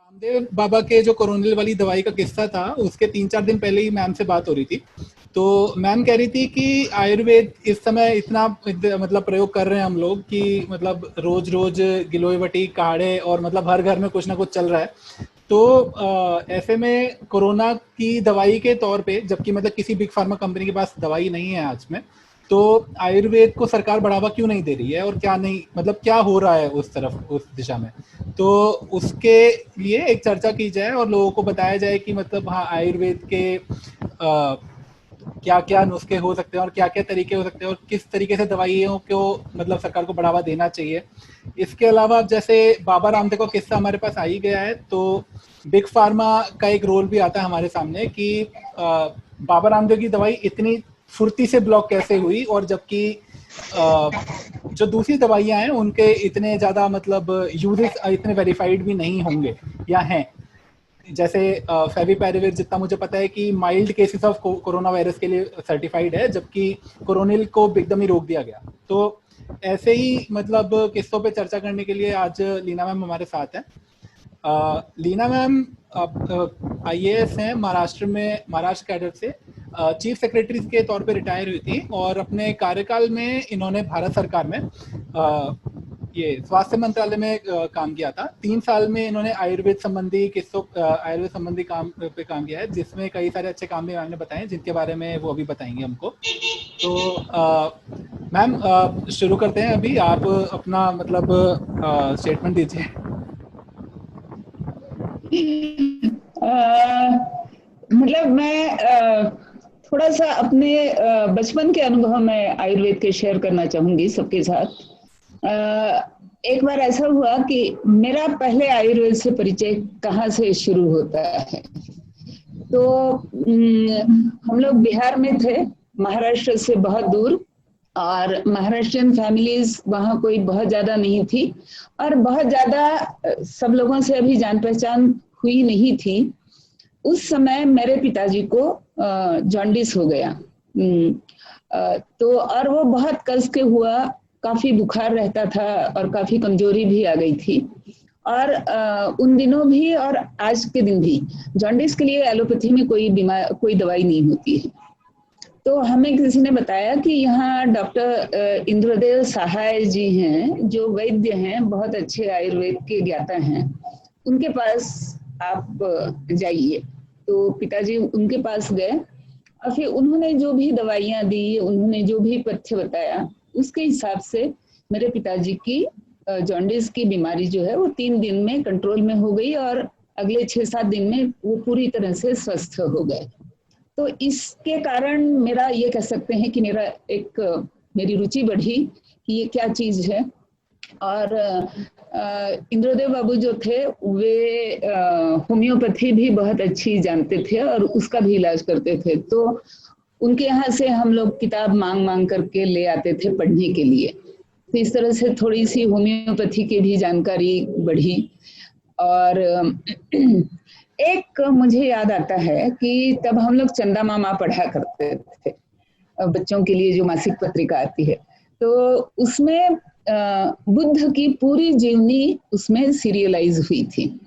रामदेव बाबा के जो कोरोनिल वाली दवाई का किस्सा था, उसके 3-4 दिन पहले ही मैम से बात हो रही थी। तो मैम कह रही थी कि आयुर्वेद इस समय इतना मतलब प्रयोग कर रहे हैं हम लोग कि मतलब रोज रोज गिलोय बटी काढ़े और मतलब हर घर में कुछ ना कुछ चल रहा है। तो ऐसे में कोरोना की दवाई के तौर पे, जबकि मतलब किसी बिग फार्मा कंपनी के पास दवाई नहीं है आज में, तो आयुर्वेद को सरकार बढ़ावा क्यों नहीं दे रही है और क्या नहीं, मतलब क्या हो रहा है उस तरफ, उस दिशा में। तो उसके लिए एक चर्चा की जाए और लोगों को बताया जाए कि मतलब हाँ, आयुर्वेद के क्या क्या नुस्खे हो सकते हैं और क्या क्या तरीके हो सकते हैं और किस तरीके से दवाइयों को मतलब सरकार को बढ़ावा देना चाहिए। इसके अलावा जैसे बाबा रामदेव का किस्सा हमारे पास आ ही गया है, तो बिग फार्मा का एक रोल भी आता है हमारे सामने कि बाबा रामदेव की दवाई इतनी फुर्ती से ब्लॉक कैसे हुई, और जबकि जो दूसरी दवाइयां हैं उनके इतने ज़्यादा मतलब यूजेस इतने वेरीफाइड भी नहीं होंगे या हैं। जैसे फेविपिराविर जितना मुझे पता है कि mild cases of corona virus के लिए सर्टिफाइड है, जबकि कोरोनिल को एकदम ही रोक दिया गया। तो ऐसे ही मतलब किस्सों पे चर्चा करने के लिए आज लीना मैम हमारे साथ हैं। लीना मैम IAS हैं, महाराष्ट्र में, महाराष्ट्र कैडर से चीफ सेक्रेटरी के तौर पे रिटायर हुई थी और अपने कार्यकाल में इन्होंने भारत सरकार में ये स्वास्थ्य मंत्रालय में काम किया था। 3 साल में इन्होंने आयुर्वेद संबंधी किस्सों आयुर्वेद संबंधी काम पे काम किया है, जिसमें कई सारे अच्छे काम भी मैम ने बताए, जिनके बारे में वो अभी बताएंगे हमको। तो मैम शुरू करते हैं। अभी आप अपना मतलब स्टेटमेंट दीजिए। मतलब मैं थोड़ा सा अपने बचपन के अनुभव में आयुर्वेद के शेयर करना चाहूंगी सबके साथ। एक बार ऐसा हुआ कि मेरा पहले आयुर्वेद से परिचय कहाँ से शुरू होता है। तो हम लोग बिहार में थे, महाराष्ट्र से बहुत दूर, और महाराष्ट्रियन फैमिलीज वहाँ कोई बहुत ज्यादा नहीं थी और बहुत ज्यादा सब लोगों से अभी जान पहचान हुई नहीं थी। उस समय मेरे पिताजी को जॉन्डिस हो गया। तो और वो बहुत कस के हुआ, काफी बुखार रहता था और काफी कमजोरी भी आ गई थी। और उन दिनों भी और आज के दिन भी जॉन्डिस के लिए एलोपैथी में कोई दवाई नहीं होती है। तो हमें किसी ने बताया कि यहाँ डॉक्टर इंद्रदेव सहाय जी हैं, जो वैद्य हैं, बहुत अच्छे आयुर्वेद के ज्ञाता हैं, उनके पास आप जाइए। तो पिताजी उनके पास गए और फिर उन्होंने जो भी दवाइयाँ दी, उन्होंने जो भी पथ्य बताया, उसके हिसाब से मेरे पिताजी की जॉन्डिस की बीमारी जो है वो 3 दिन में कंट्रोल में हो गई और अगले 6-7 दिन में वो पूरी तरह से स्वस्थ हो गए। तो इसके कारण मेरा ये कह सकते हैं कि मेरी रुचि बढ़ी कि ये क्या चीज है। और इंद्रदेव बाबू जो थे वे होम्योपैथी भी बहुत अच्छी जानते थे और उसका भी इलाज करते थे। तो उनके यहाँ से हम लोग किताब मांग मांग करके ले आते थे पढ़ने के लिए। तो इस तरह से थोड़ी सी होम्योपैथी की भी जानकारी बढ़ी। और एक मुझे याद आता है कि तब हम लोग चंदा मामा पढ़ा करते थे, बच्चों के लिए जो मासिक पत्रिका आती है। तो उसमें बुद्ध की पूरी जीवनी उसमें सीरियलाइज हुई थी।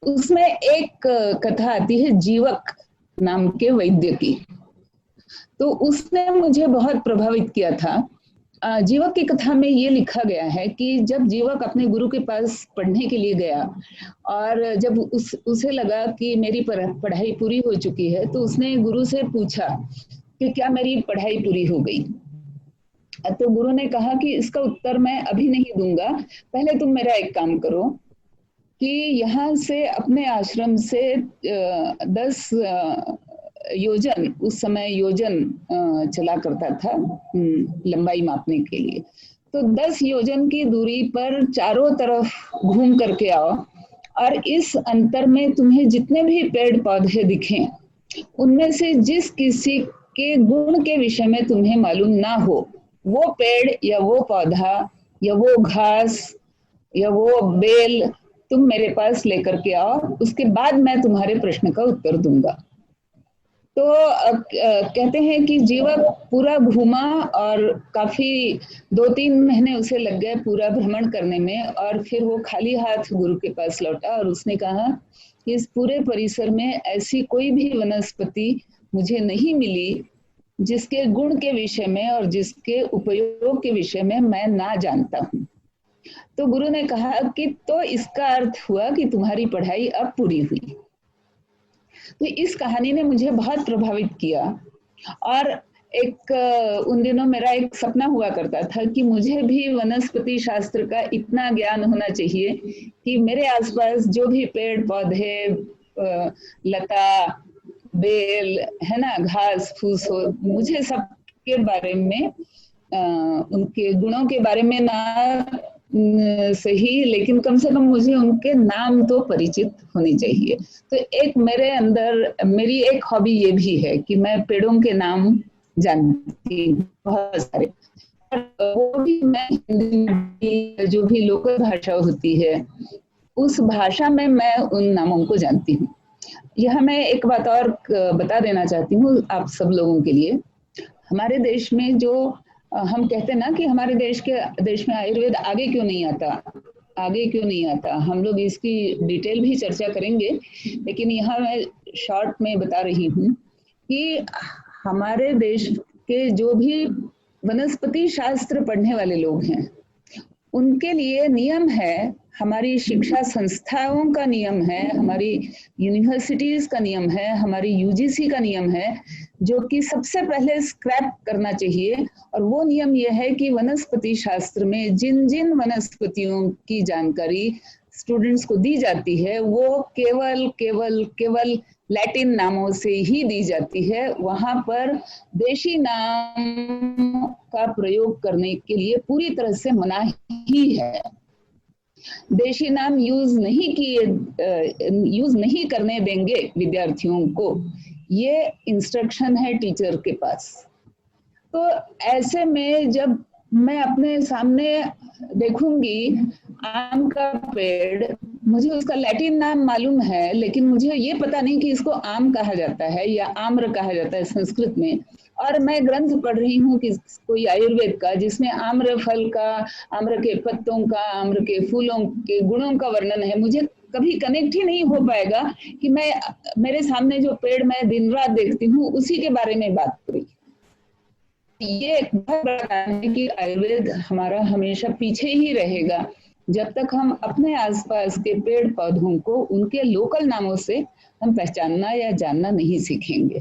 उसमें एक कथा आती है जीवक नाम के वैद्य की। तो उसने मुझे बहुत प्रभावित किया था। जीवक की कथा में ये लिखा गया है कि जब जीवक अपने गुरु के पास पढ़ने के लिए गया और जब उसे लगा कि मेरी पढ़ाई पूरी हो चुकी है, तो उसने गुरु से पूछा कि क्या मेरी पढ़ाई पूरी हो गई। तो गुरु ने कहा कि इसका उत्तर मैं अभी नहीं दूंगा, पहले तुम मेरा एक काम करो कि यहाँ से अपने आश्रम से 10 योजन, उस समय योजन चला करता था लंबाई मापने के लिए, तो 10 योजन की दूरी पर चारों तरफ घूम करके आओ और इस अंतर में तुम्हें जितने भी पेड़ पौधे दिखें, उनमें से जिस किसी के गुण के विषय में तुम्हें मालूम ना हो, वो पेड़ या वो पौधा या वो घास या वो बेल तुम मेरे पास लेकर के आओ, उसके बाद मैं तुम्हारे प्रश्न का उत्तर दूंगा। तो कहते हैं कि जीवक पूरा घूमा और काफी 2-3 महीने उसे लग गए पूरा भ्रमण करने में, और फिर वो खाली हाथ गुरु के पास लौटा और उसने कहा कि इस पूरे परिसर में ऐसी कोई भी वनस्पति मुझे नहीं मिली जिसके गुण के विषय में और जिसके उपयोग के विषय में मैं ना जानता हूँ। तो गुरु ने कहा कि तो इसका अर्थ हुआ कि तुम्हारी पढ़ाई अब पूरी हुई। तो इस कहानी ने मुझे बहुत प्रभावित किया। और एक उन दिनों मेरा एक सपना हुआ करता था कि मुझे भी वनस्पति शास्त्र का इतना ज्ञान होना चाहिए कि मेरे आसपास जो भी पेड़ पौधे, लता, बेल, है ना, घास फूस हो, मुझे सबके बारे में उनके गुणों के बारे में ना सही, लेकिन कम से कम मुझे उनके नाम तो परिचित होने चाहिए। तो एक मेरे अंदर मेरी एक हॉबी ये भी है कि मैं पेड़ों के नाम जानती हूँ बहुत सारे, वो भी मैं हिंदी जो भी लोकल भाषा होती है उस भाषा में मैं उन नामों को जानती हूँ। यह मैं एक बात और बता देना चाहती हूँ आप सब लोगों के लिए। हमारे देश में जो हम कहते हैं ना कि हमारे देश में आयुर्वेद आगे क्यों नहीं आता, आगे क्यों नहीं आता, हम लोग इसकी डिटेल भी चर्चा करेंगे, लेकिन यहाँ मैं शॉर्ट में बता रही हूँ कि हमारे देश के जो भी वनस्पति शास्त्र पढ़ने वाले लोग हैं उनके लिए नियम है, हमारी शिक्षा संस्थाओं का नियम है, हमारी यूनिवर्सिटीज का नियम है, हमारी यूजीसी का नियम है, जो कि सबसे पहले स्क्रैप करना चाहिए। और वो नियम ये है कि वनस्पति शास्त्र में जिन जिन वनस्पतियों की जानकारी स्टूडेंट्स को दी जाती है वो केवल केवल केवल लैटिन नामों से ही दी जाती है। वहां पर देशी नाम का प्रयोग करने के लिए पूरी तरह से मना ही है। देशी नाम यूज नहीं करने देंगे विद्यार्थियों को, ये इंस्ट्रक्शन है टीचर के पास। तो ऐसे में जब मैं अपने सामने देखूंगी आम का पेड़, मुझे उसका लैटिन नाम मालूम है लेकिन मुझे ये पता नहीं कि इसको आम कहा जाता है या आम्र कहा जाता है संस्कृत में, और मैं ग्रंथ पढ़ रही हूँ कि कोई आयुर्वेद का जिसमें आम्र फल का, आम्र के पत्तों का, आम्र के फूलों के गुणों का वर्णन है, मुझे कभी कनेक्ट ही नहीं हो पाएगा कि मैं मेरे सामने जो पेड़ मैं दिन रात देखती हूँ उसी के बारे में बात करूँ। ये एक बहुत बड़ा कारण है कि आयुर्वेद हमारा हमेशा पीछे ही रहेगा जब तक हम अपने आसपास के पेड़ पौधों को उनके लोकल नामों से हम पहचानना या जानना नहीं सीखेंगे।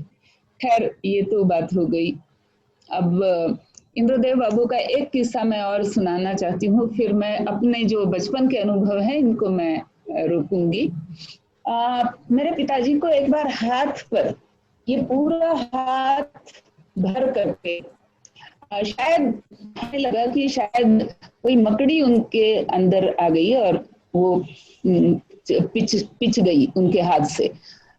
खैर ये तो बात हो गई। अब इंद्रदेव बाबू का एक किस्सा मैं और सुनाना चाहती हूँ, फिर मैं अपने जो बचपन के अनुभव हैं इनको मैं रोकूंगी। मेरे पिताजी को एक बार हाथ पर, ये पूरा हाथ भर करके, शायद हमें लगा कि शायद कोई मकड़ी उनके अंदर आ गई और वो पिच गई उनके हाथ से,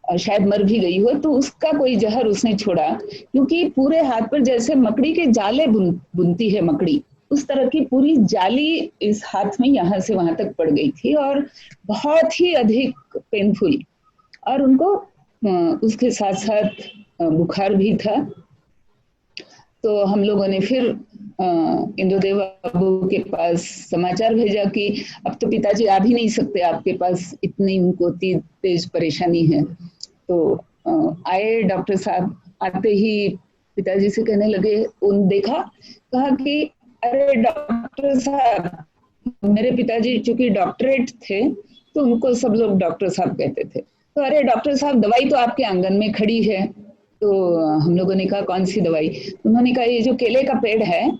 और शायद मर भी गई हो, तो उसका कोई जहर उसने छोड़ा, क्योंकि पूरे हाथ पर जैसे मकड़ी के जाले बुनती है मकड़ी, उस तरह की पूरी जाली इस हाथ में यहाँ से वहां तक पड़ गई थी और बहुत ही अधिक पेनफुल। और उनको उसके साथ साथ बुखार भी था। तो हम लोगों ने फिर इंद्रदेव बाबू के पास समाचार भेजा कि अब तो पिताजी आ भी नहीं सकते, आपके पास इतनी उनको तेज परेशानी है। तो आए डॉक्टर साहब, आते ही पिताजी से कहने लगे, उन देखा, कहा कि अरे डॉक्टर साहब, मेरे पिताजी चूंकि डॉक्टरेट थे तो उनको सब लोग डॉक्टर साहब कहते थे, तो अरे डॉक्टर साहब दवाई तो आपके आंगन में खड़ी है। तो हम लोगों ने कहा कौन सी दवाई? उन्होंने कहा ये जो केले का पेड़ है,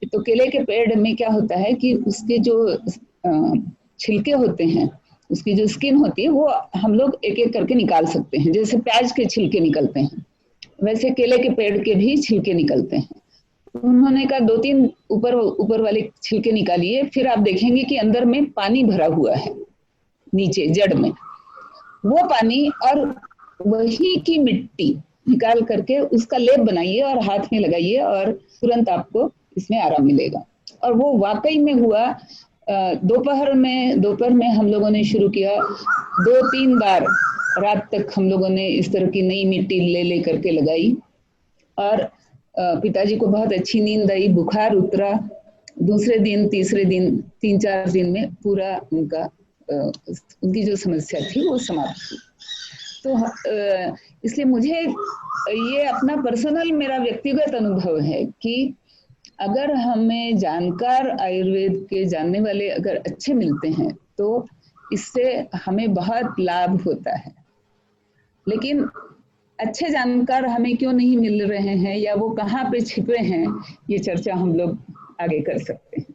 तो केले के पेड़ में क्या होता है कि उसके जो छिलके होते हैं, उसकी जो स्किन होती है वो हम लोग एक एक करके निकाल सकते हैं, जैसे प्याज के छिलके निकलते हैं वैसे केले के पेड़ के भी छिलके निकलते हैं। उन्होंने कहा 2-3 ऊपर वाले छिलके निकालिए, फिर आप देखेंगे कि अंदर में पानी भरा हुआ है, नीचे जड़ में वो पानी, और वही की मिट्टी निकाल करके उसका लेप बनाइए और हाथ में लगाइए और तुरंत आपको इसमें आराम मिलेगा। और वो वाकई में हुआ। दोपहर में हम लोगों ने शुरू किया, 2-3 बार रात तक हम लोगों ने इस तरह की नई मिट्टी ले ले करके लगाई और पिताजी को बहुत अच्छी नींद आई, बुखार उतरा। दूसरे दिन, तीसरे दिन, 3-4 दिन में पूरा उनकी जो समस्या थी वो समाप्त हुई। तो इसलिए मुझे ये अपना पर्सनल मेरा व्यक्तिगत अनुभव है कि अगर हमें जानकार आयुर्वेद के जानने वाले अगर अच्छे मिलते हैं तो इससे हमें बहुत लाभ होता है। लेकिन अच्छे जानकार हमें क्यों नहीं मिल रहे हैं या वो कहाँ पे छिपे हैं, ये चर्चा हम लोग आगे कर सकते हैं।